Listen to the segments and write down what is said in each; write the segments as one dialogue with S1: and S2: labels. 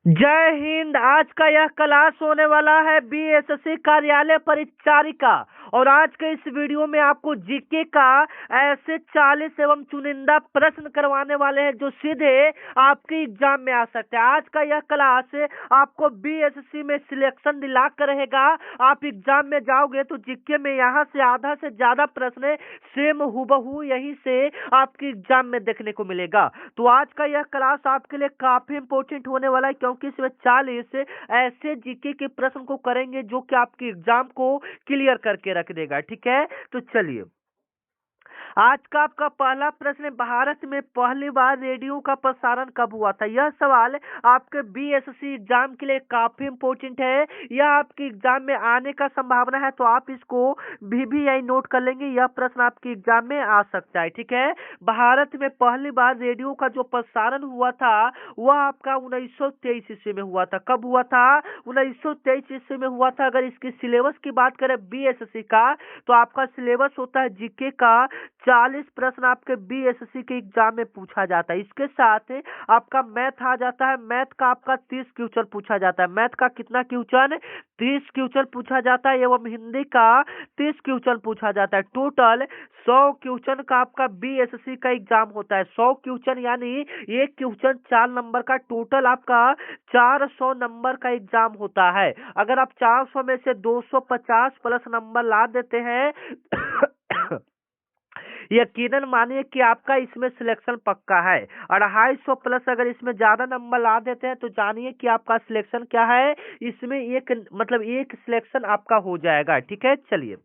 S1: जय हिंद। आज का यह क्लास होने वाला है बीएसएससी कार्यालय परिचारिका। और आज के इस वीडियो में आपको जीके का ऐसे 40 एवं चुनिंदा प्रश्न करवाने वाले हैं जो सीधे आपके एग्जाम में आ सकते हैं। आज का यह क्लास आपको बीएसएससी में सिलेक्शन दिला कर रहेगा। आप एग्जाम में जाओगे तो जीके में यहाँ से आधा से ज्यादा प्रश्न सेम हुबहू यहीं से आपके एग्जाम में देखने को मिलेगा। तो आज का यह क्लास आपके लिए काफी इंपॉर्टेंट होने वाला है, क्योंकि इसमें 40 ऐसे जीके के प्रश्न को करेंगे जो कि आपके एग्जाम को क्लियर करके रख देगा। ठीक है, तो चलिए आज का आपका पहला प्रश्न है, भारत में पहली बार रेडियो का प्रसारण कब हुआ था? यह सवाल आपके बीएसएससी एग्जाम के लिए काफी इंपॉर्टेंट है। यह आपके एग्जाम में आने का संभावना है, तो आप इसको भी यही नोट कर लेंगे। यह प्रश्न आपके एग्जाम में आ सकता है। ठीक है, भारत में पहली बार रेडियो का जो प्रसारण हुआ था वह आपका 1923 ईस्वी में हुआ था। कब हुआ था? 1923 ईस्वी में हुआ था। अगर इसकी सिलेबस की बात करें बीएसएससी का, तो आपका सिलेबस होता है जीके का 40 प्रश्न आपके बीएसएससी के एग्जाम में पूछा जाता है। इसके साथ आपका मैथ आ जाता है। मैथ का आपका 30 क्वेश्चन पूछा जाता है। मैथ का कितना क्वेश्चन? 30 क्वेश्चन पूछा जाता है। एवं हिंदी का 30 क्वेश्चन पूछा जाता है। टोटल 100 क्वेश्चन का आपका बीएसएससी का एग्जाम होता है। 100 क्वेश्चन यानी एक क्वेश्चन 4 नंबर का, टोटल आपका 400 नंबर का एग्जाम होता है। अगर आप 400 में से 250 प्लस नंबर ला देते हैं यकीनन मानिए कि आपका इसमें सिलेक्शन पक्का है। 250 प्लस अगर इसमें ज्यादा नंबर ला देते हैं तो जानिए कि आपका सिलेक्शन क्या है, इसमें एक सिलेक्शन आपका हो जाएगा। ठीक है, चलिए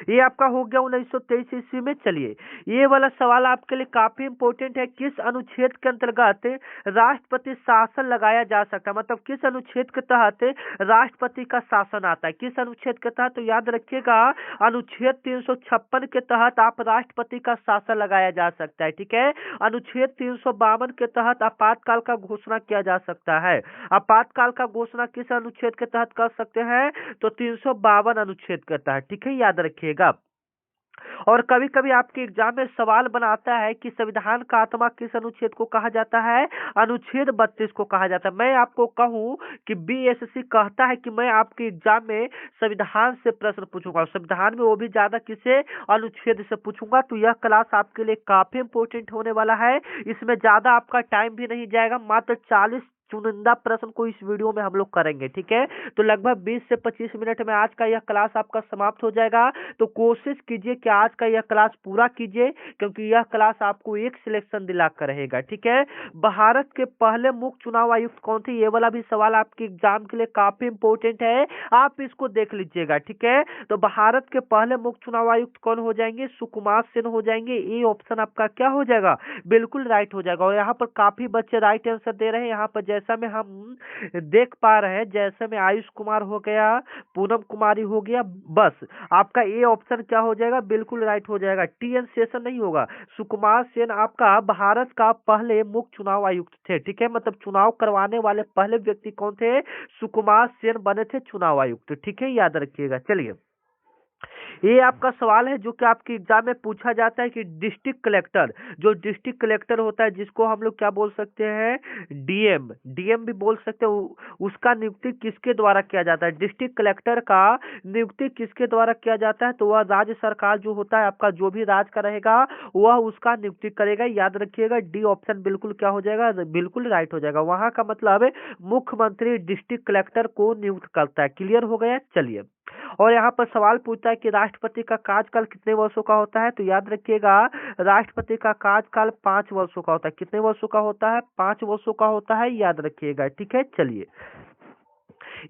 S1: ये आपका हो गया 1923 ईस्वी में। चलिए ये वाला सवाल आपके लिए काफी इंपॉर्टेंट है। किस अनुच्छेद के अंतर्गत राष्ट्रपति शासन लगाया जा सकता है? मतलब किस अनुच्छेद के तहत राष्ट्रपति का शासन आता है? किस अनुच्छेद के तहत? तो याद रखिएगा अनुच्छेद 356 के तहत आप राष्ट्रपति का शासन लगाया जा सकता है। ठीक है, अनुच्छेद 352 के तहत आपातकाल का घोषणा किया जा सकता है। आपातकाल का घोषणा किस अनुच्छेद के तहत कर सकते हैं? तो 352 अनुच्छेद के तहत। ठीक है, याद रखिएगा। और कभी कभी आपके एग्जाम में सवाल बनाता है कि संविधान का आत्मा किस अनुच्छेद को कहा जाता है? अनुच्छेद 32 को कहा जाता है। मैं आपको कहूं कि बीएसएससी कहता है कि मैं आपके एग्जाम में संविधान से प्रश्न पूछूंगा, संविधान में वो भी ज्यादा किसे? अनुच्छेद से पूछूंगा। तो यह क्लास आपके लिए काफी इंपोर्टेंट होने वाला है। इसमें ज्यादा आपका टाइम भी नहीं जाएगा। मात्र 40 चुनिंदा प्रश्न को इस वीडियो में हम लोग करेंगे। ठीक है, तो लगभग 20 से 25 मिनट में आज का यह क्लास आपका समाप्त हो जाएगा। तो कोशिश कीजिए कि आज का यह क्लास पूरा कीजिए, क्योंकि यह क्लास आपको एक सिलेक्शन दिला कर रहेगा। ठीक है, भारत के पहले मुख्य चुनाव आयुक्त कौन थे? ये वाला भी सवाल आपके एग्जाम के लिए काफी इंपोर्टेंट है, आप इसको देख लीजिएगा। ठीक है, तो भारत के पहले मुख्य चुनाव आयुक्त कौन हो जाएंगे? सुकुमार सेन हो जाएंगे। ये ऑप्शन आपका क्या हो जाएगा? बिल्कुल राइट हो जाएगा। और यहाँ पर काफी बच्चे राइट आंसर दे रहे हैं। यहाँ पर जैसा में हम देख पा रहे हैं, जैसे में आयुष कुमार हो गया, पूनम कुमारी हो गया, बस आपका ए ऑप्शन क्या हो जाएगा? बिल्कुल राइट हो जाएगा। टीएन शेषन नहीं होगा। सुकुमार सेन आपका भारत का पहले मुख्य चुनाव आयुक्त थे। ठीक है, मतलब चुनाव करवाने वाले पहले व्यक्ति कौन थे? सुकुमार सेन बने थे चुनाव आयुक्त। ठीक है, याद रखिएगा। चलिए ये आपका सवाल है जो कि आपके एग्जाम में पूछा जाता है कि डिस्ट्रिक्ट कलेक्टर, जो डिस्ट्रिक्ट कलेक्टर होता है जिसको हम लोग क्या बोल सकते हैं? डीएम, डीएम भी बोल सकते हैं। उसका नियुक्ति किसके द्वारा किया जाता है? डिस्ट्रिक्ट कलेक्टर का नियुक्ति किसके द्वारा किया जाता है? तो वह राज्य सरकार जो होता है, आपका जो भी राज्य का रहेगा वह उसका नियुक्ति करेगा। याद रखिएगा डी ऑप्शन बिल्कुल क्या हो जाएगा? बिल्कुल राइट हो जाएगा। वहां का मतलब मुख्यमंत्री डिस्ट्रिक्ट कलेक्टर को नियुक्त करता है। क्लियर हो गया? चलिए, और यहाँ पर सवाल पूछता है कि राष्ट्रपति का कार्यकाल कितने वर्षों का होता है? तो याद रखिएगा राष्ट्रपति का कार्यकाल 5 वर्षों का होता है। कितने वर्षों का होता है? 5 वर्षों का होता है। याद रखिएगा। ठीक है, चलिए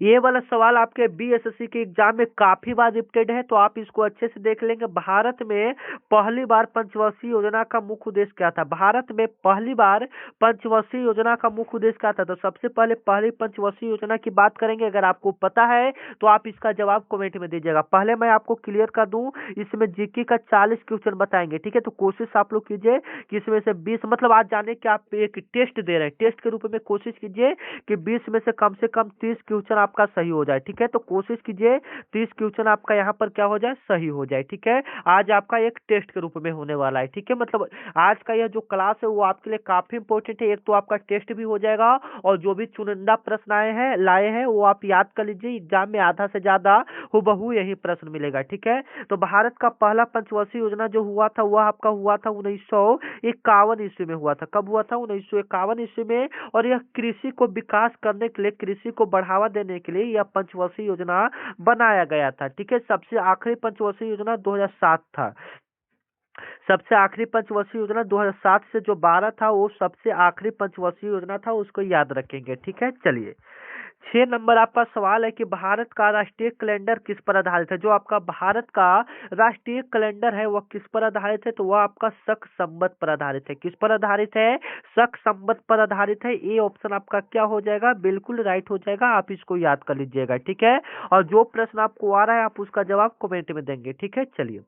S1: ये वाला सवाल आपके बीएसएससी के एग्जाम में काफी बार रिपीटेड है, तो आप इसको अच्छे से देख लेंगे। भारत में पहली बार पंचवर्षीय योजना का मुख्य उद्देश्य क्या था? भारत में पहली बार पंचवर्षीय योजना का मुख्य उद्देश्य क्या था? तो सबसे पहले पहली पंचवर्षीय योजना की बात करेंगे। अगर आपको पता है तो आप इसका जवाब कमेंट में दीजिएगा। पहले मैं आपको क्लियर कर दूं, इसमें जीके का 40 क्वेश्चन बताएंगे। ठीक है, तो कोशिश आप लोग कीजिए कि इसमें से 20, मतलब आज जाने कि आप एक टेस्ट दे रहे हैं, टेस्ट के रूप में कोशिश कीजिए कि 20 में से कम 30 क्वेश्चन आपका सही हो जाए। ठीक है, तो कोशिश कीजिए 30 क्वेश्चन आपका यहाँ पर क्या हो जाए, सही हो जाए। ठीक है, आज आपका एक टेस्ट के रूप में होने वाला है। ठीक है, मतलब आज का यह जो क्लास है वो आपके लिए काफी इंपॉर्टेंट है। एक तो आपका टेस्ट भी हो जाएगा और जो भी चुनिंदा प्रश्न लाए हैं वो आप याद कर लीजिए। एग्जाम में आधा से ज्यादा हुबहू यही प्रश्न मिलेगा। ठीक है, तो भारत का पहला पंचवर्षीय योजना जो हुआ था वह आपका हुआ था 1951 ईस्वी में हुआ था। कब हुआ था? 1951 ईस्वी में। और यह कृषि को विकास करने के लिए, कृषि को बढ़ावा देने के लिए यह पंचवर्षीय योजना बनाया गया था। ठीक है, सबसे आखिरी पंचवर्षीय योजना 2007 था। सबसे आखिरी पंचवर्षीय योजना 2007 से जो 12 था वो सबसे आखिरी पंचवर्षीय योजना था, उसको याद रखेंगे। ठीक है, चलिए 6 नंबर आपका सवाल है कि भारत का राष्ट्रीय कैलेंडर किस पर आधारित है। जो आपका भारत का राष्ट्रीय कैलेंडर है वह किस पर आधारित है? तो वह आपका शक संवत पर आधारित है। किस पर आधारित है? शक संवत पर आधारित है। ए ऑप्शन आपका क्या हो जाएगा? बिल्कुल राइट हो जाएगा। आप इसको याद कर लीजिएगा। ठीक है, और जो प्रश्न आपको आ रहा है आप उसका जवाब कमेंट में देंगे। ठीक है, चलिए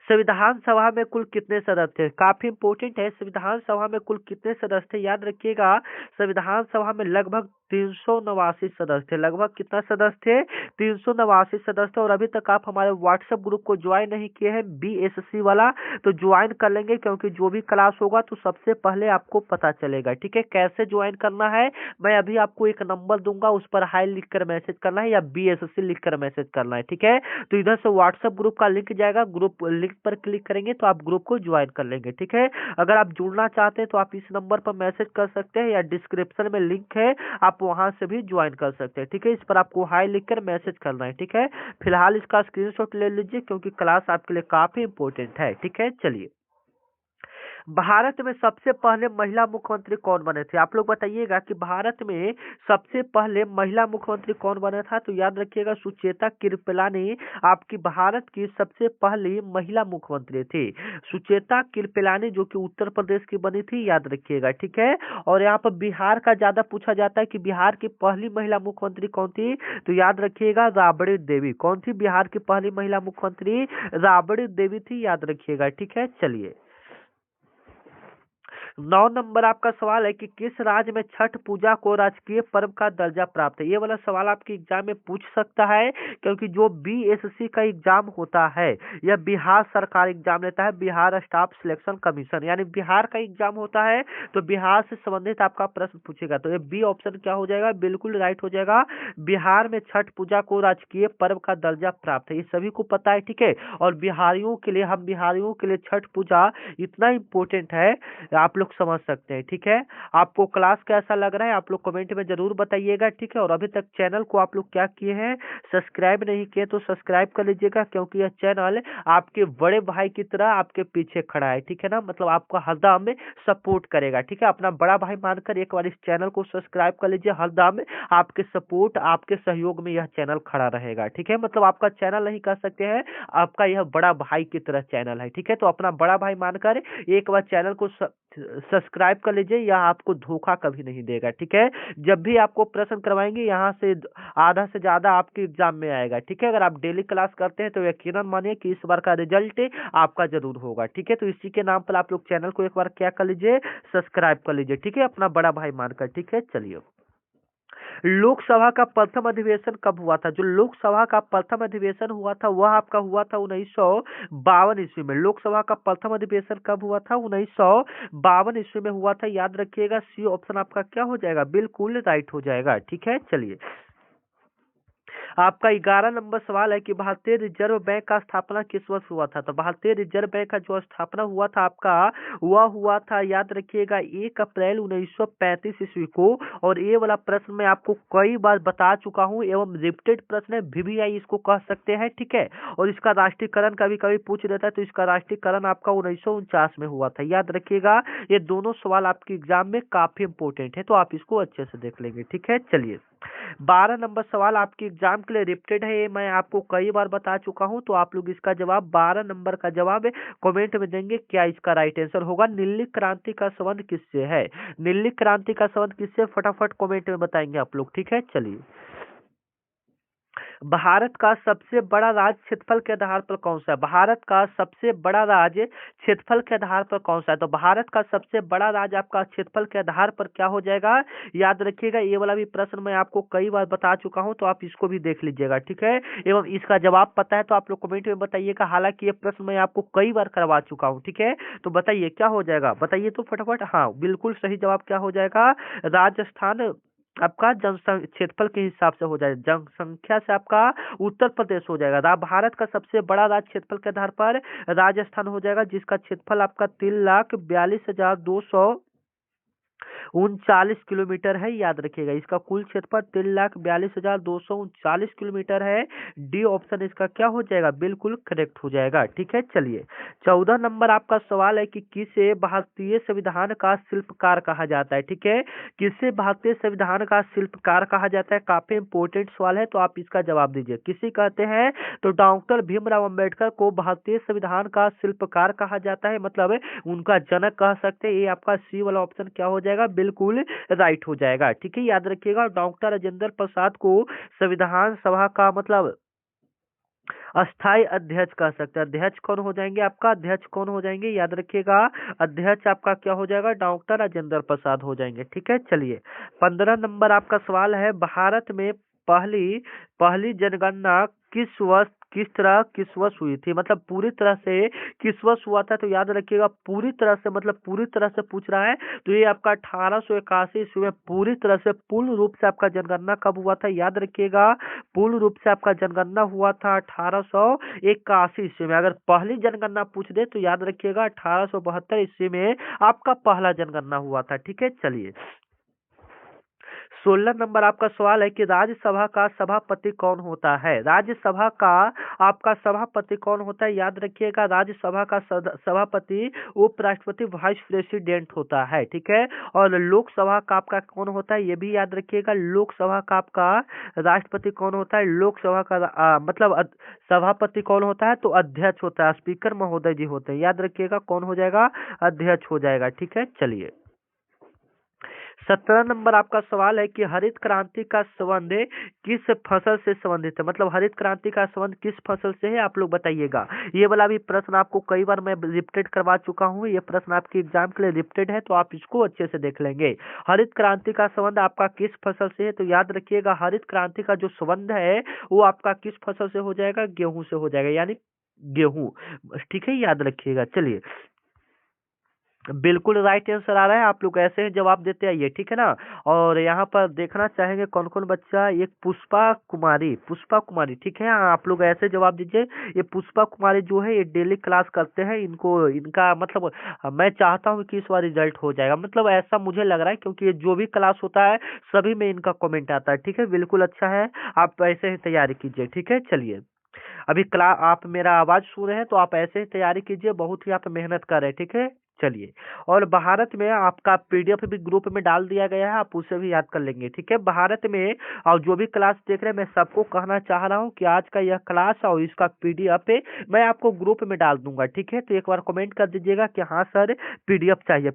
S1: संविधान सभा में कुल कितने सदस्य थे? काफी इंपोर्टेंट है। संविधान सभा में कुल कितने सदस्य थे? याद रखिएगा, संविधान सभा में लगभग 389 सदस्य थे। लगभग कितना सदस्य थे? 389 सदस्य। और अभी तक आप हमारे व्हाट्सएप ग्रुप को ज्वाइन नहीं किए हैं BSC वाला, तो ज्वाइन कर लेंगे, क्योंकि जो भी क्लास होगा तो सबसे पहले आपको पता चलेगा। ठीक है, कैसे ज्वाइन करना है मैं अभी आपको एक नंबर दूंगा, उस पर हाई लिख कर मैसेज करना है या BSC लिख कर मैसेज करना है। ठीक है, तो इधर से व्हाट्सएप ग्रुप का लिंक जाएगा, ग्रुप लिंक पर क्लिक करेंगे तो आप ग्रुप को ज्वाइन कर लेंगे। ठीक है, अगर आप जुड़ना चाहते हैं तो आप इस नंबर पर मैसेज कर सकते हैं या डिस्क्रिप्शन में लिंक है, आप वहां से भी ज्वाइन कर सकते हैं। ठीक है, इस पर आपको हाई लिखकर मैसेज करना है। ठीक है, फिलहाल इसका स्क्रीनशॉट ले लीजिए क्योंकि क्लास आपके लिए काफी इंपॉर्टेंट है। ठीक है, चलिए भारत में सबसे पहले महिला मुख्यमंत्री कौन बने थे? आप लोग बताइएगा कि भारत में सबसे पहले महिला मुख्यमंत्री कौन बना था? तो याद रखिएगा सुचेता कृपलानी आपकी भारत की सबसे पहली महिला मुख्यमंत्री थी। सुचेता कृपलानी जो कि उत्तर प्रदेश की बनी थी, याद रखिएगा। ठीक है, और यहाँ पर बिहार का ज्यादा पूछा जाता है कि बिहार की पहली महिला मुख्यमंत्री कौन थी? तो याद रखिएगा राबड़ी देवी। कौन थी बिहार की पहली महिला मुख्यमंत्री? राबड़ी देवी थी, याद रखिएगा। ठीक है, चलिए 9 नंबर आपका सवाल है कि किस राज्य में छठ पूजा को राजकीय पर्व का दर्जा प्राप्त है। ये वाला सवाल आपके एग्जाम में पूछ सकता है, क्योंकि जो BSC का एग्जाम होता है यह बिहार सरकार एग्जाम लेता है, बिहार स्टाफ सिलेक्शन कमीशन, यानी बिहार का एग्जाम होता है, तो बिहार से संबंधित आपका प्रश्न पूछेगा। तो ये बी ऑप्शन क्या हो जाएगा? बिल्कुल राइट हो जाएगा। बिहार में छठ पूजा को राजकीय पर्व का दर्जा प्राप्त है, ये सभी को पता है। ठीक है, और बिहारियों के लिए, हम बिहारियों के लिए छठ पूजा इतना इम्पोर्टेंट है, आप लोग समझ सकते हैं। ठीक है, आपको क्लास कैसा लग रहा है आप लोग कमेंट में जरूर बताइएगा। ठीक है, और अभी तक चैनल को आप लोग क्या किए हैं, सब्सक्राइब नहीं किए तो सब्सक्राइब कर लीजिएगा, क्योंकि यह चैनल आपके बड़े भाई की तरह आपके पीछे खड़ा है। ठीक है ना, मतलब आपको हरदम सपोर्ट करेगा। ठीक है, अपना बड़ा भाई मानकर एक बार इस चैनल को सब्सक्राइब कर लीजिए। हरदम आपके सपोर्ट, आपके सहयोग में यह चैनल खड़ा रहेगा। ठीक है, मतलब आपका चैनल नहीं कह सकते हैं, आपका यह बड़ा भाई की तरह चैनल है। ठीक है, तो अपना बड़ा भाई मानकर एक बार चैनल को सब्सक्राइब कर लीजिए, यह आपको धोखा कभी नहीं देगा। ठीक है, जब भी आपको प्रश्न करवाएंगे यहाँ से आधा से ज्यादा आपके एग्जाम में आएगा। ठीक है, अगर आप डेली क्लास करते हैं तो यकीनन मानिए कि इस बार का रिजल्ट आपका जरूर होगा। ठीक है, तो इसी के नाम पर आप लोग चैनल को एक बार क्या कर लीजिए, सब्सक्राइब कर लीजिए। ठीक है, अपना बड़ा भाई मानकर। ठीक है, चलिए लोकसभा का प्रथम अधिवेशन कब हुआ था? जो लोकसभा का प्रथम अधिवेशन हुआ था वह आपका हुआ था 1952 ईस्वी में। लोकसभा का प्रथम अधिवेशन कब हुआ था? 1952 ईस्वी में हुआ था, याद रखिएगा। सी ऑप्शन आपका क्या हो जाएगा? बिल्कुल राइट हो जाएगा। ठीक है, चलिए आपका 11 नंबर सवाल है कि भारतीय रिजर्व बैंक का स्थापना किस वर्ष हुआ था? तो भारतीय रिजर्व बैंक का जो स्थापना हुआ था आपका, वह हुआ था, याद रखिएगा, 1 अप्रैल 1935 ईस्वी को। और ये वाला प्रश्न मैं आपको कई बार बता चुका हूँ, एवं रिपीटेड प्रश्न है, VVI इसको कह सकते हैं। ठीक है, और इसका राष्ट्रीयकरण कभी कभी पूछ लेता है, तो इसका राष्ट्रीयकरण आपका 1949 में हुआ था, याद रखिएगा। ये दोनों सवाल आपके एग्जाम में काफी इंपोर्टेंट है, तो आप इसको अच्छे से देख लेंगे। ठीक है, चलिए 12 नंबर सवाल आपके एग्जाम के लिए रिपीटेड है, ये मैं आपको कई बार बता चुका हूं, तो आप लोग इसका जवाब 12 नंबर का जवाब कमेंट में देंगे। क्या इसका राइट आंसर होगा? नीली क्रांति का संबंध किससे है? नीली क्रांति का संबंध किससे? फटाफट कमेंट में बताएंगे आप लोग। ठीक है, चलिए भारत का सबसे बड़ा राज्य क्षेत्रफल के आधार पर कौन सा है? भारत का सबसे बड़ा राज्य क्षेत्रफल के आधार पर कौन सा है? तो भारत का सबसे बड़ा राज्य आपका क्षेत्रफल के आधार पर क्या हो जाएगा? याद रखिएगा, ये वाला भी प्रश्न मैं आपको कई बार बता चुका हूं, तो आप इसको भी देख लीजिएगा, ठीक है। एवं इसका जवाब पता है तो आप लोग कमेंट में बताइएगा, हालांकि ये प्रश्न मैं आपको कई बार करवा चुका हूँ, ठीक है। तो बताइए क्या हो जाएगा, बताइए तो फटाफट। हाँ, बिल्कुल सही जवाब क्या हो जाएगा? राजस्थान आपका क्षेत्रफल के हिसाब से हो जाएगा, जनसंख्या से आपका उत्तर प्रदेश हो जाएगा। भारत का सबसे बड़ा राज्य क्षेत्रफल के आधार पर राजस्थान हो जाएगा, जिसका क्षेत्रफल आपका 3,42,239 है। याद रखिएगा, इसका कुल क्षेत्रफल 3,42,239 है। डी ऑप्शन इसका क्या हो जाएगा? बिल्कुल करेक्ट हो जाएगा, ठीक है। चलिए 14 नंबर आपका सवाल है कि किसे भारतीय संविधान का शिल्पकार कहा जाता है, ठीक है। किसे भारतीय संविधान का शिल्पकार कहा जाता है? काफी इंपोर्टेंट सवाल है, तो आप इसका जवाब दीजिए। किसे कहते हैं? तो डॉक्टर भीमराव अंबेडकर को भारतीय संविधान का शिल्पकार कहा जाता है, मतलब उनका जनक कह सकते हैं। ये आपका सी वाला ऑप्शन क्या हो जाएगा? बिल्कुल राइट हो जाएगा, ठीक है। याद रखिएगा, डॉक्टर राजेंद्र प्रसाद को संविधान सभा का मतलब अस्थाई अध्यक्ष कह सकते हैं। अध्यक्ष कौन हो जाएंगे? आपका अध्यक्ष कौन हो जाएंगे? याद रखिएगा, अध्यक्ष आपका क्या हो जाएगा? डॉक्टर राजेंद्र प्रसाद हो जाएंगे, ठीक है। चलिए 15 नंबर आपका सवाल है, भारत में पहली पहली जनगणना किस वर्ष हुई थी? मतलब पूरी तरह से किस वर्ष हुआ था? तो याद रखिएगा, पूरी तरह से मतलब पूरी तरह से पूछ रहा है, तो ये आपका 1881 ईस्वी में पूरी तरह से पूर्ण रूप से आपका जनगणना कब हुआ था? याद रखिएगा, पूर्ण रूप से आपका जनगणना हुआ था 1881 ईस्वी में। अगर पहली जनगणना पूछ दे तो याद रखिएगा 1872 ईस्वी में आपका पहला जनगणना हुआ था, ठीक है। चलिए 16 नंबर आपका सवाल है कि राज्यसभा का सभापति कौन होता है? राज्यसभा का आपका सभापति कौन होता है? याद रखिएगा, राज्यसभा का सभापति उपराष्ट्रपति वाइस प्रेसिडेंट होता है, ठीक है। और लोकसभा का आपका कौन होता है? ये भी याद रखिएगा, लोकसभा का आपका राष्ट्रपति कौन होता है? लोकसभा का मतलब सभापति कौन होता है? तो अध्यक्ष होता है, स्पीकर महोदय जी होते हैं। याद रखिएगा, कौन हो जाएगा? अध्यक्ष हो जाएगा, ठीक है। चलिए 17 नंबर आपका सवाल है कि हरित क्रांति का संबंध किस फसल से संबंधित है? मतलब हरित क्रांति का संबंध किस फसल से है? आप लोग बताइएगा। ये वाला भी प्रश्न आपको कई बार मैं रिपीटेड करवा चुका हूँ, ये प्रश्न आपके एग्जाम के लिए रिपीटेड है, तो आप इसको अच्छे से देख लेंगे। हरित क्रांति का संबंध आपका किस फसल से है? तो याद रखिएगा, हरित क्रांति का जो संबंध है वो आपका किस फसल से हो जाएगा? गेहूं से हो जाएगा, यानी गेहूं, ठीक है। याद रखिएगा। चलिए बिल्कुल राइट आंसर आ रहा है, आप लोग ऐसे ही जवाब देते आइए, ठीक है ना। और यहाँ पर देखना चाहेंगे कौन कौन बच्चा, एक पुष्पा कुमारी, ठीक है। आप लोग ऐसे जवाब दीजिए। ये पुष्पा कुमारी जो है, ये डेली क्लास करते हैं, इनको इनका मतलब मैं चाहता हूँ कि इस बार रिजल्ट हो जाएगा, मतलब ऐसा मुझे लग रहा है, क्योंकि ये जो भी क्लास होता है सभी में इनका कमेंट आता है, ठीक है। बिल्कुल अच्छा है, आप ऐसे ही तैयारी कीजिए, ठीक है। चलिए अभी क्लास आप मेरा आवाज सुन रहे हैं, तो आप ऐसे ही तैयारी कीजिए, बहुत ही आप मेहनत कर रहे हैं, ठीक है। चलिए, और भारत में आपका पीडीएफ भी ग्रुप में डाल दिया गया है, आप उसे भी याद कर लेंगे, ठीक है। भारत में और जो भी क्लास देख रहे हैं, मैं सबको कहना चाह रहा हूँ कि आज का यह क्लास और इसका पीडीएफ मैं आपको ग्रुप में डाल दूंगा, ठीक है। तो एक बार कमेंट कर दीजिएगा कि हाँ सर पीडीएफ चाहिए,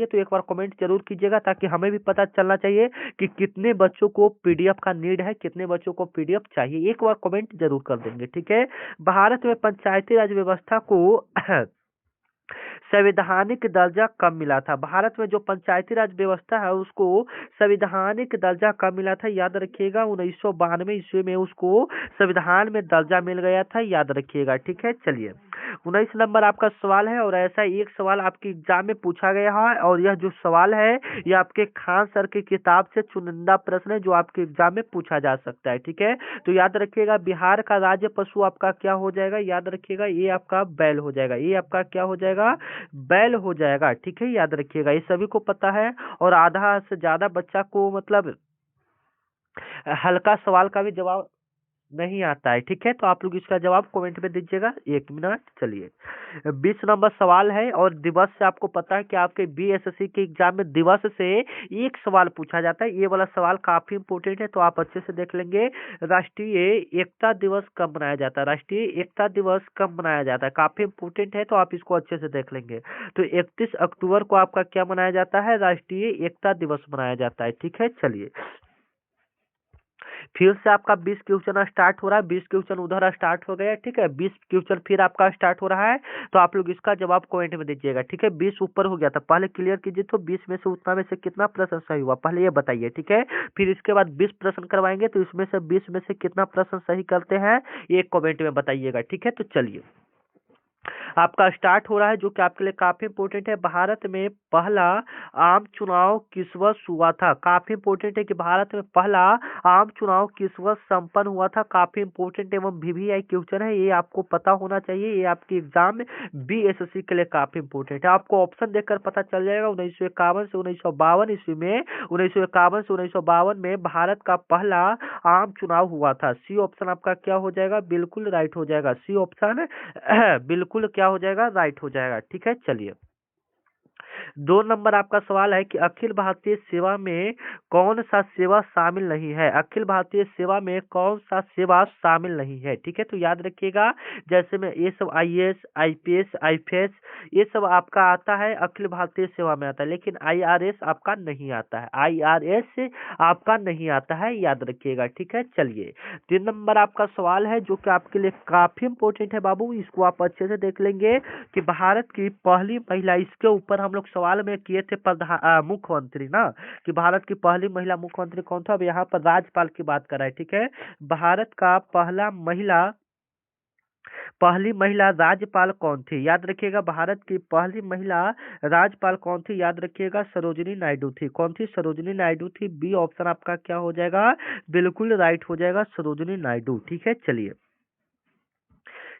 S1: तो एक बार कमेंट जरूर कीजिएगा, ताकि हमें भी पता चलना चाहिए कि कितने बच्चों को पीडीएफ का नीड है, कितने बच्चों को पीडीएफ चाहिए। एक बार कमेंट जरूर कर देंगे, ठीक है। भारत में पंचायती राज व्यवस्था को संवैधानिक दर्जा कब मिला था? भारत में जो पंचायती राज व्यवस्था है उसको संवैधानिक दर्जा कब मिला था? याद रखिएगा, 1992 ईस्वी में उसको संविधान में दर्जा मिल गया था, याद रखिएगा, ठीक है। चलिए 19 नंबर आपका सवाल है, और ऐसा एक सवाल आपके एग्जाम में पूछा गया है, और यह जो सवाल है यह आपके खान सर की किताब से चुनिंदा प्रश्न है, जो आपके एग्जाम में पूछा जा सकता है, ठीक है। तो याद रखिएगा, बिहार का राज्य पशु आपका क्या हो जाएगा? याद रखिएगा, ये आपका बैल हो जाएगा, ये आपका क्या हो जाएगा? बैल हो जाएगा, ठीक है। याद रखिएगा, ये सभी को पता है, और आधा से ज्यादा बच्चा को मतलब हल्का सवाल का भी जवाब नहीं आता है, ठीक है। तो आप लोग इसका जवाब कमेंट में दीजिएगा, 1 मिनट। चलिए 20 नंबर सवाल है, और दिवस से आपको पता है कि आपके बीएसएससी के एग्जाम में दिवस से एक सवाल पूछा जाता है। ये वाला सवाल काफी इंपोर्टेंट है, तो आप अच्छे से देख लेंगे। राष्ट्रीय एकता दिवस कब मनाया जाता है? राष्ट्रीय एकता दिवस कब मनाया जाता है? काफी इंपोर्टेंट है, तो आप इसको अच्छे से देख लेंगे। तो 31 अक्टूबर को आपका क्या मनाया जाता है? राष्ट्रीय एकता दिवस मनाया जाता है, ठीक है। चलिए फिर से आपका 20 क्वेश्चन स्टार्ट हो रहा है, 20 क्वेश्चन उधर स्टार्ट हो गया, ठीक है। 20 क्वेश्चन फिर आपका स्टार्ट हो रहा है, तो आप लोग इसका जवाब कमेंट में दीजिएगा, ठीक है। 20 ऊपर हो गया था, पहले क्लियर कीजिए तो 20 में से उतना में से कितना प्रश्न सही हुआ पहले ये बताइए, ठीक है। फिर इसके बाद 20 प्रश्न करवाएंगे, तो इसमें से 20 में से कितना प्रश्न सही करते हैं ये कमेंट में बताइएगा, ठीक है। तो चलिए आपका स्टार्ट हो रहा है, जो कि आपके लिए काफी इंपॉर्टेंट है। भारत में पहला आम चुनाव किस वर्ष हुआ था? काफी इंपॉर्टेंट है कि भारत में पहला आम चुनाव किस वर्ष संपन्न हुआ था। काफी इंपॉर्टेंट एवं वीवीआई क्वेश्चन है, ये आपको पता होना चाहिए। ये आपकी एग्जाम बीएसएससी के लिए काफी इंपॉर्टेंट है। आपको ऑप्शन देखकर पता चल जाएगा। 1951 से 1952 ईस्वी में, 1951 से 1952 में भारत का पहला आम चुनाव हुआ था। सी ऑप्शन आपका क्या हो जाएगा? बिल्कुल राइट हो जाएगा। सी ऑप्शन बिल्कुल क्या हो जाएगा? राइट हो जाएगा, ठीक है। चलिए 2 नंबर आपका सवाल है कि अखिल भारतीय सेवा में कौन सा सेवा शामिल नहीं है? अखिल भारतीय सेवा में कौन सा सेवा शामिल नहीं है, ठीक है। तो याद रखिएगा, जैसे में ये सब आईएएस, आईपीएस, आईपीएस ये सब आपका आता है, अखिल भारतीय सेवा में आता है, लेकिन आईआरएस आपका नहीं आता है। आईआरएस आपका नहीं आता है, याद रखिएगा, ठीक है। चलिए 3 नंबर आपका सवाल है, जो कि आपके लिए काफी इंपॉर्टेंट है बाबू, इसको आप अच्छे से देख लेंगे कि भारत की पहली महिला, इसके ऊपर हम लोग सवाल में किए थे मुख्यमंत्री ना, कि भारत की पहली महिला मुख्यमंत्री कौन था। अब यहाँ पर राज्यपाल की बात कर रहा है, ठीक है। भारत का पहली महिला राज्यपाल कौन थी? याद रखिएगा, भारत की पहली महिला राज्यपाल कौन थी? याद रखिएगा, सरोजिनी नायडू थी। कौन थी? सरोजिनी नायडू थी। बी ऑप्शन आपका क्या हो जाएगा? बिल्कुल राइट हो जाएगा, सरोजिनी नायडू, ठीक है। चलिए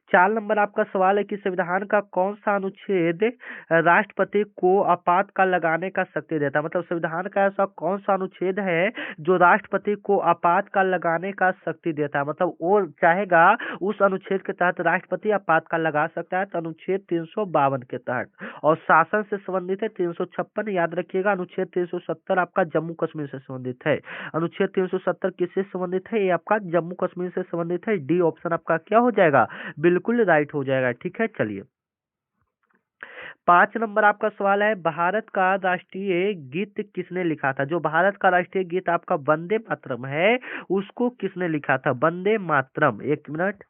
S1: 4 नंबर आपका सवाल है कि संविधान का कौन सा अनुच्छेद राष्ट्रपति को आपातकाल लगाने का शक्ति देता है? मतलब संविधान का ऐसा कौन सा अनुच्छेद है जो राष्ट्रपति को आपातकाल लगाने का शक्ति देता है? मतलब वो चाहेगा उस अनुच्छेद के तहत राष्ट्रपति आपातकाल लगा सकता है, तो अनुच्छेद 352 के तहत। और शासन से संबंधित है 356, याद रखिएगा। अनुच्छेद 370 आपका जम्मू कश्मीर से संबंधित है। अनुच्छेद 370 किससे संबंधित है? ये आपका जम्मू कश्मीर से संबंधित है। डी ऑप्शन आपका क्या हो जाएगा? बिल्कुल राइट हो जाएगा, ठीक है। चलिए 5 नंबर आपका सवाल है, भारत का राष्ट्रीय गीत किसने लिखा था? जो भारत का राष्ट्रीय गीत आपका वंदे मातरम है, उसको किसने लिखा था? वंदे मातरम, एक मिनट,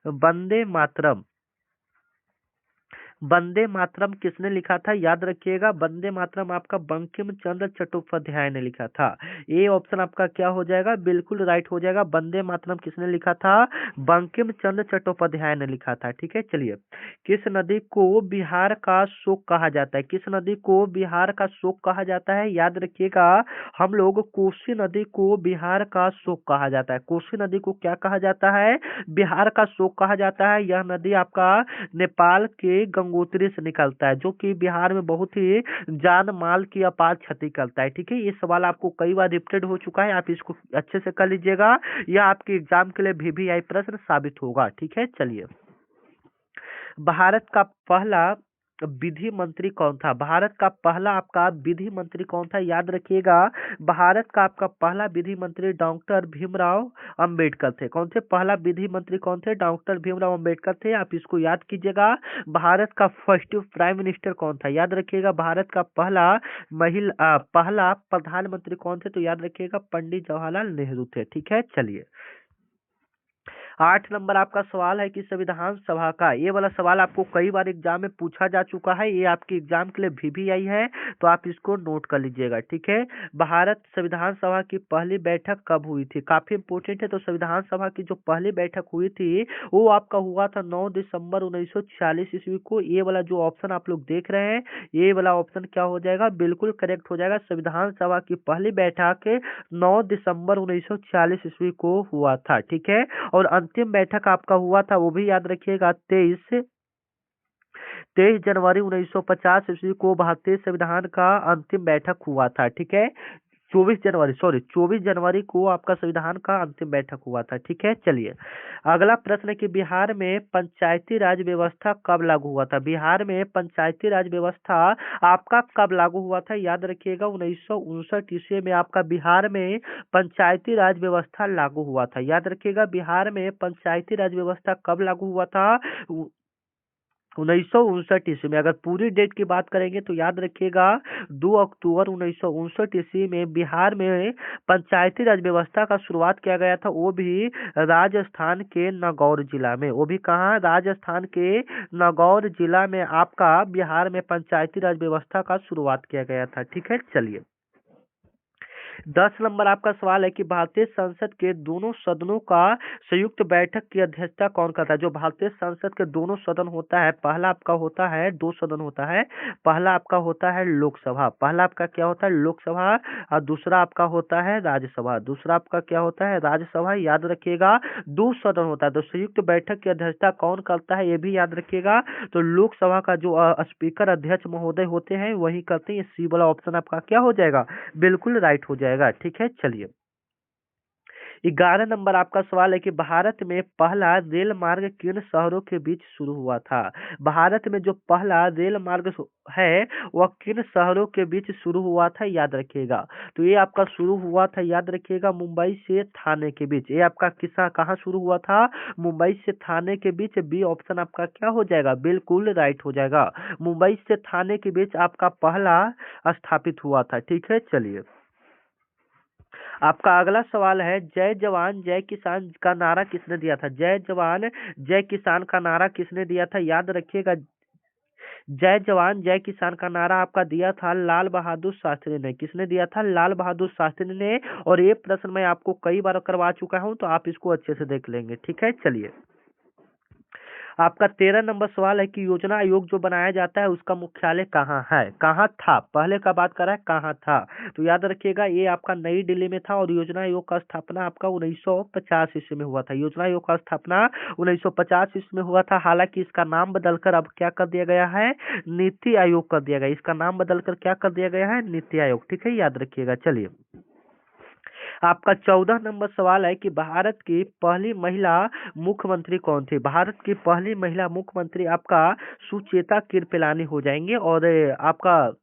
S1: वंदे मातरम, वंदे मातरम किसने लिखा था? याद रखिएगा, वंदे मातरम आपका बंकिम चंद्र चट्टोपाध्याय ने लिखा था। ए ऑप्शन आपका क्या हो जाएगा? बिल्कुल राइट हो जाएगा। वंदे मातरम किसने लिखा था? बंकिम चंद्र चट्टोपाध्याय ने लिखा था, ठीक है। चलिए किस नदी को बिहार का शोक कहा जाता है? किस नदी को बिहार का शोक कहा जाता है? याद रखिएगा, हम लोग कोसी नदी को बिहार का शोक कहा जाता है। कोसी नदी को क्या कहा जाता है? बिहार का शोक कहा जाता है। यह नदी आपका नेपाल के गंगोत्री से निकलता है, जो कि बिहार में बहुत ही जान माल की अपार क्षति करता है, ठीक है। ये सवाल आपको कई बार रिपीटेड हो चुका है, आप इसको अच्छे से कर लीजिएगा, यह आपके एग्जाम के लिए वीवीआई प्रश्न साबित होगा, ठीक है। चलिए भारत का पहला विधि मंत्री कौन था? भारत का पहला आपका विधि मंत्री कौन था? याद रखिएगा, भारत का आपका पहला विधि मंत्री डॉक्टर भीमराव अंबेडकर थे। कौन थे? पहला विधि मंत्री कौन थे? डॉक्टर भीमराव अंबेडकर थे। आप इसको याद कीजिएगा। भारत का फर्स्ट प्राइम मिनिस्टर कौन था? याद रखिएगा, भारत का पहला प्रधानमंत्री कौन थे? तो याद रखिएगा, पंडित जवाहरलाल नेहरू थे, ठीक है। चलिए 8 नंबर आपका सवाल है कि संविधान सभा का, ये वाला सवाल आपको कई बार एग्जाम में पूछा जा चुका है, ये आपके एग्जाम के लिए वीवीआई है, तो आप इसको नोट कर लीजिएगा, ठीक है। भारत संविधान सभा की पहली बैठक कब हुई थी? काफी इंपोर्टेंट है। तो संविधान सभा की जो पहली बैठक हुई थी वो आपका हुआ था 9 दिसंबर 1946 ईस्वी को। ये वाला जो ऑप्शन आप लोग देख रहे हैं, ये वाला ऑप्शन क्या हो जाएगा? बिल्कुल करेक्ट हो जाएगा। संविधान सभा की पहली बैठक 9 दिसंबर 1946 ईस्वी को हुआ था, ठीक है। और अंतिम बैठक आपका हुआ था, वो भी याद रखिएगा, 23 जनवरी 1950 ईस्वी को भारतीय संविधान का अंतिम बैठक हुआ था, ठीक है। 24 जनवरी को आपका संविधान का अंतिम बैठक हुआ था, ठीक है। चलिए अगला प्रश्न है कि बिहार में पंचायती राज व्यवस्था कब लागू हुआ था? बिहार में पंचायती राज व्यवस्था आपका कब लागू हुआ था? याद रखिएगा, 1959 ईस्वी में आपका बिहार में पंचायती राज व्यवस्था लागू हुआ था। याद रखिएगा, बिहार में पंचायती राज व्यवस्था कब लागू हुआ था? 1959 ईस्वी में। अगर पूरी डेट की बात करेंगे तो याद रखिएगा 2 अक्टूबर 1959 ईस्वी में बिहार में पंचायती राज व्यवस्था का शुरुआत किया गया था, वो भी राजस्थान के नागौर जिला में। वो भी कहाँ? राजस्थान के नागौर जिला में आपका बिहार में पंचायती राज व्यवस्था का शुरुआत किया गया था। ठीक है, चलिए 10 नंबर आपका सवाल है कि भारतीय संसद के दोनों सदनों का संयुक्त बैठक की अध्यक्षता कौन करता है? जो भारतीय संसद के दोनों सदन होता है, पहला आपका होता है, दो सदन होता है। पहला आपका होता है लोकसभा, पहला आपका क्या होता है? लोकसभा। और दूसरा आपका होता है राज्यसभा, दूसरा आपका क्या होता है? राज्यसभा। याद रखिएगा दो सदन होता है, तो संयुक्त बैठक की अध्यक्षता कौन करता है ये भी याद रखिएगा। तो लोकसभा का जो स्पीकर अध्यक्ष महोदय होते हैं वही करते हैं। ये सी वाला ऑप्शन आपका क्या हो जाएगा? बिल्कुल राइट हो जाएगा। ठीक है, चलिए 11 नंबर आपका सवाल है कि भारत में पहला रेल मार्ग किन शहरों के बीच शुरू हुआ था? भारत में जो पहला रेल मार्ग है वह किन शहरों के बीच शुरू हुआ था? याद रखिएगा। तो ये आपका शुरू हुआ था, याद रखिएगा, मुंबई से थाने के बीच। ये आपका किस्सा कहाँ शुरू हुआ था? मुंबई से थाने के बीच। बी ऑप्शन आपका क्या हो जाएगा? बिल्कुल राइट हो जाएगा। मुंबई से थाने के बीच आपका पहला स्थापित हुआ था। ठीक है, चलिए आपका अगला सवाल है, जय जवान जय किसान का नारा किसने दिया था? जय जवान जय किसान का नारा किसने दिया था? याद रखिएगा जय जवान जय किसान का नारा आपका दिया था लाल बहादुर शास्त्री ने। किसने दिया था? लाल बहादुर शास्त्री ने। और ये प्रश्न मैं आपको कई बार करवा चुका हूं, तो आप इसको अच्छे से देख लेंगे। ठीक है, चलिए आपका 13 नंबर सवाल है कि योजना आयोग जो बनाया जाता है उसका मुख्यालय कहाँ है? कहाँ था? पहले का बात कर रहा है, कहाँ था? तो याद रखिएगा ये आपका नई दिल्ली में था। और योजना आयोग का स्थापना आपका 1950 ईस्वी में हुआ था। योजना आयोग का स्थापना 1950 ईस्वी में हुआ था। हालांकि इसका नाम बदलकर अब क्या कर दिया गया है? नीति आयोग कर दिया गया। इसका नाम बदलकर क्या कर दिया गया है? नीति आयोग। ठीक है, याद रखिएगा। चलिए आपका 14 नंबर सवाल है कि भारत की पहली महिला मुख्यमंत्री कौन थी? भारत की पहली महिला मुख्यमंत्री आपका सुचेता कृपलानी हो जाएंगे। और आपका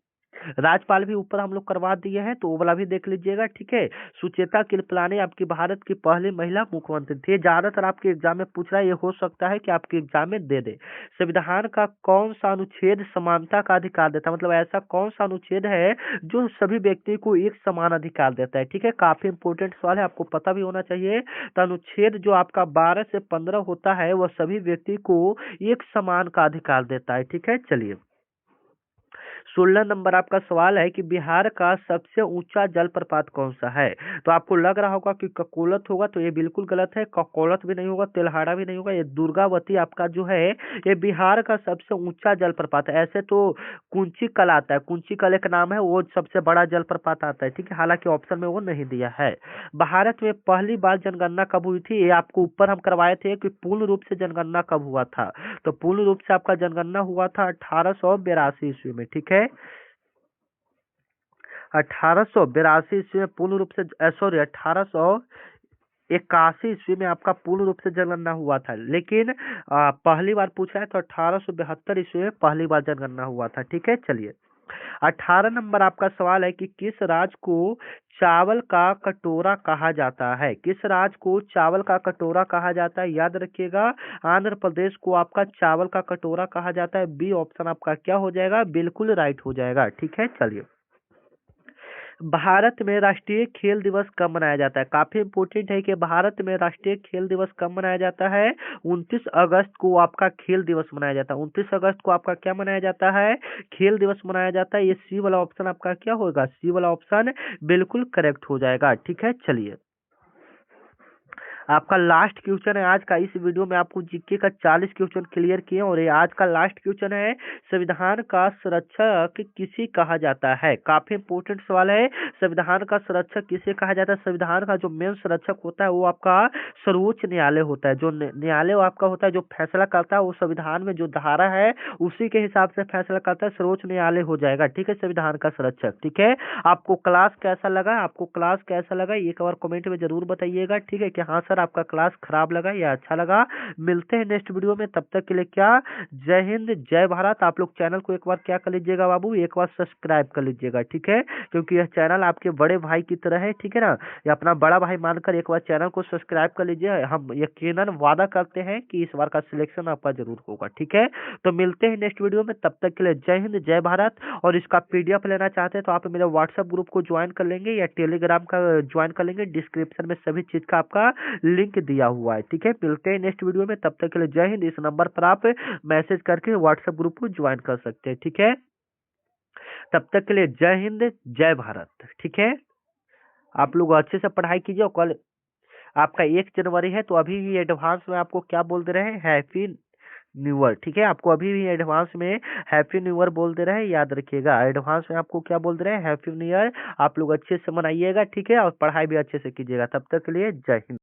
S1: राज्यपाल भी ऊपर हम लोग करवा दिए हैं, तो वो वाला भी देख लीजिएगा। ठीक है, सुचेता कृपलानी आपकी भारत की पहली महिला मुख्यमंत्री थी। ज्यादातर आपके एग्जाम में पूछ रहा है, ये हो सकता है कि आपके एग्जाम में दे दे। संविधान का कौन सा अनुच्छेद समानता का अधिकार देता है? मतलब ऐसा कौन सा अनुच्छेद है जो सभी व्यक्ति को एक समान अधिकार देता है? ठीक है, काफी इंपोर्टेंट सवाल है, आपको पता भी होना चाहिए। तो अनुच्छेद जो आपका 12 से 15 होता है वह सभी व्यक्ति को एक समान का अधिकार देता है। ठीक है, चलिए 16 नंबर आपका सवाल है कि बिहार का सबसे ऊंचा जलप्रपात कौन सा है? तो आपको लग रहा होगा कि ककोलत होगा, तो ये बिल्कुल गलत है। ककोलत भी नहीं होगा, तेल्हाड़ा भी नहीं होगा। ये दुर्गावती आपका जो है ये बिहार का सबसे ऊंचा जलप्रपात है। ऐसे तो कुंची कल आता है, कुंची कल एक नाम है, वो सबसे बड़ा जलप्रपात आता है। ठीक है, हालांकि ऑप्शन में वो नहीं दिया है। भारत में पहली बार जनगणना कब हुई थी? ये आपको ऊपर हम करवाए थे कि पूर्ण रूप से जनगणना कब हुआ था। तो पूर्ण रूप से आपका जनगणना हुआ था 1882 ईस्वी में। ठीक है, 1882 ईस्वी में पूर्ण रूप से, सॉरी 1881 ईस्वी में आपका पूर्ण रूप से जनगणना हुआ था। लेकिन पहली बार पूछा है तो 1872 ईस्वी में पहली बार जनगणना हुआ था। ठीक है, चलिए 18 नंबर आपका सवाल है कि किस राज्य को चावल का कटोरा कहा जाता है? किस राज्य को चावल का कटोरा कहा जाता है? याद रखिएगा आंध्र प्रदेश को आपका चावल का कटोरा कहा जाता है। बी ऑप्शन आपका क्या हो जाएगा? बिल्कुल राइट हो जाएगा। ठीक है, चलिए भारत में राष्ट्रीय खेल दिवस कब मनाया जाता है? काफी इंपोर्टेंट है कि भारत में राष्ट्रीय खेल दिवस कब मनाया जाता है? 29 अगस्त को आपका खेल दिवस मनाया जाता है। 29 अगस्त को आपका क्या मनाया जाता है? खेल दिवस मनाया जाता है। ये सी वाला ऑप्शन आपका क्या होगा? सी वाला ऑप्शन बिल्कुल करेक्ट हो जाएगा। ठीक है, चलिए आपका लास्ट क्वेश्चन है आज का। इस वीडियो में आपको जीके का 40 क्वेश्चन क्लियर किए और ये आज का लास्ट क्वेश्चन है, संविधान का संरक्षक किसे कहा जाता है? काफी इंपोर्टेंट सवाल है। संविधान का संरक्षक किसे कहा जाता है? संविधान का जो मेन संरक्षक होता है वो आपका सर्वोच्च न्यायालय होता है। जो न्यायालय आपका होता है जो फैसला करता है, वो संविधान में जो धारा है उसी के हिसाब से फैसला करता है, सर्वोच्च न्यायालय हो जाएगा। ठीक है, संविधान का संरक्षक। ठीक है, आपको क्लास कैसा लगा? आपको क्लास कैसा लगा एक बार कमेंट में जरूर बताइएगा। ठीक है कि हाँ सर आपका क्लास खराब लगा या अच्छा लगा। मिलते हैं नेक्स्ट वीडियो में, तब तक के लिए क्या, जय हिंद जय भारत। आप लोग चैनल को एक बार क्या कर लीजिएगा बाबू, एक बार सब्सक्राइब कर लीजिएगा, ठीक है, क्योंकि यह चैनल आपके बड़े भाई की तरह है, ठीक है ना। ये अपना बड़ा भाई मानकर एक बार चैनल को सब्सक्राइब कर लीजिए। हम यकीनन वादा करते हैं कि इस बार का सिलेक्शन आपका जरूर होगा, ठीक है। तो मिलते हैं नेक्स्ट वीडियो में, तब तक के लिए जय हिंद जय भारत। और इसका पीडीएफ लेना चाहते हैं तो आप मेरे व्हाट्सएप ग्रुप को ज्वाइन कर लेंगे या टेलीग्राम का ज्वाइन कर लेंगे। डिस्क्रिप्शन में सभी चीज का आपका लिंक दिया हुआ है, ठीक है। मिलते हैं नेक्स्ट वीडियो में, तब तक के लिए जय हिंद। इस नंबर पर आप मैसेज करके व्हाट्सएप ग्रुप को ज्वाइन कर सकते हैं, ठीक है। तब तक के लिए जय हिंद जय भारत, ठीक है। आप लोग अच्छे से पढ़ाई कीजिए। और कल आपका 1 जनवरी है, तो अभी भी एडवांस में आपको क्या बोल दे रहे हैं, हैप्पी न्यू ईयर, ठीक है। आपको अभी भी एडवांस में हैप्पी न्यू ईयर बोल दे रहे हैं, याद रखिएगा। एडवांस में आपको क्या बोल दे रहे हैं, हैप्पी न्यू ईयर। आप लोग अच्छे से मनाइएगा, ठीक है, और पढ़ाई भी अच्छे से कीजिएगा। तब तक के लिए जय हिंद।